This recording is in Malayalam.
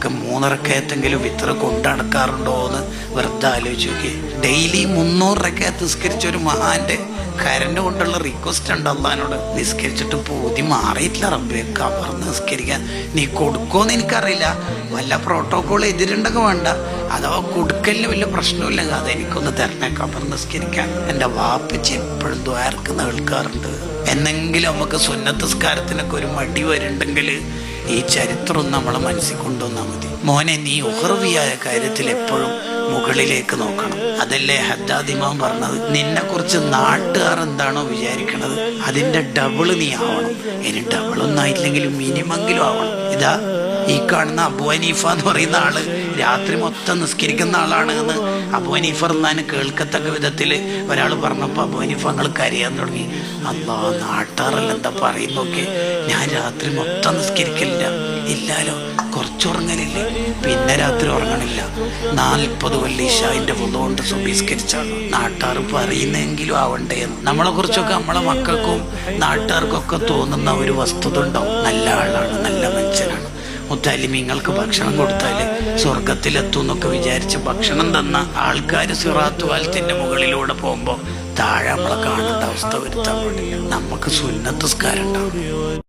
നമ്മളൊക്കെ 3 റക്അത്തെങ്കിലും വിത്ര കൊണ്ടടക്കാറുണ്ടോ എന്ന് വെറുതെ ആലോചിച്ച് നോക്കി. ഡെയിലി 300 റക്അത്ത് നിസ്കരിച്ച ഒരു മഹാന്റെ കരണ്ട് കൊണ്ടുള്ള റിക്വസ്റ്റ് ഉണ്ട് അള്ളഹാനോട്. നിസ്കരിച്ചിട്ട് പൂതി മാറിയിട്ടില്ല റബ്ബേ, കബർന്ന് നിസ്കരിക്കാൻ നീ കൊടുക്കുമെന്ന് എനിക്കറിയില്ല. വല്ല പ്രോട്ടോക്കോൾ എതിരുണ്ടൊക്കെ വേണ്ട, അഥവാ കൊടുക്കലിന് വലിയ പ്രശ്നമില്ലെങ്കിൽ അതെനിക്കൊന്ന് തരണേ കബർന്ന് നിസ്കരിക്കാൻ. എൻ്റെ വാപ്പച്ചി എപ്പോഴും ദ്വാരക്ക് കേൾക്കാറുണ്ട്. എന്നെങ്കിലും നമുക്ക് സുന്നത്ത് നിസ്കാരത്തിനൊക്കെ ഒരു മടി വരുന്നുണ്ടെങ്കിൽ ഈ ചരിത്രം നമ്മളെ മനസ്സിൽ കൊണ്ടുവന്നാൽ മതി. മോനെ, നീ ഉഹർവിയായ കാര്യത്തിൽ എപ്പോഴും മുകളിലേക്ക് നോക്കണം. അതല്ലേ ഹദ്ദാദ് ഇമാം പറഞ്ഞത്, നിന്നെ കുറിച്ച് നാട്ടുകാർ എന്താണോ വിചാരിക്കണത് അതിന്റെ ഡബിള് നീ ആവണം. ഇനി ഡബിളൊന്നും ആയില്ലെങ്കിലും മിനിമെങ്കിലും ആവണം. ഇതാ ഈ കാണുന്ന അബൂ ഹനീഫ എന്ന് പറയുന്ന ആള് രാത്രി മൊത്തം നിസ്കരിക്കുന്ന ആളാണ് എന്ന് അബൂ ഹനീഫ റളിയല്ലാഹു അൻഹു കേൾക്കത്തക്ക വിധത്തിൽ ഒരാൾ പറഞ്ഞപ്പോൾ അബൂ ഹനീഫ ഞങ്ങൾ കരയാൻ തുടങ്ങി. അല്ലാ, നാട്ടാറല്ല എന്താ പറയുന്നൊക്കെ, ഞാൻ രാത്രി മൊത്തം നിസ്കരിക്കലില്ല. ഇല്ലാലോ, കുറച്ചുറങ്ങലില്ലേ, പിന്നെ രാത്രി ഉറങ്ങണില്ല. 40 കൊല്ലം ഇശാഇന്റെ വുളു കൊണ്ട് സുബഹിസ്കരിച്ചാണ്. നാട്ടാർ പറയുന്നെങ്കിലും ആവണ്ടേ. നമ്മളെ കുറിച്ചൊക്കെ നമ്മളെ മക്കൾക്കും നാട്ടുകാർക്കൊക്കെ തോന്നുന്ന ഒരു വസ്തുത ഉണ്ടാവും, നല്ല ആളാണ്, നല്ല മനുഷ്യനാണ്. മുത്തലിമീങ്ങൾക്ക് ഭക്ഷണം കൊടുത്താല് സ്വർഗത്തിലെത്തും എന്നൊക്കെ വിചാരിച്ച് ഭക്ഷണം തന്ന ആൾക്കാർ സിറാത്ത് പാലത്തിന്റെ മുകളിലൂടെ പോകുമ്പോൾ താഴെ നമ്മളെ കാണേണ്ട അവസ്ഥ വരുത്താൻ വേണ്ടി നമുക്ക് സുന്നത്ത് നിസ്കാരം ഉണ്ടാവും.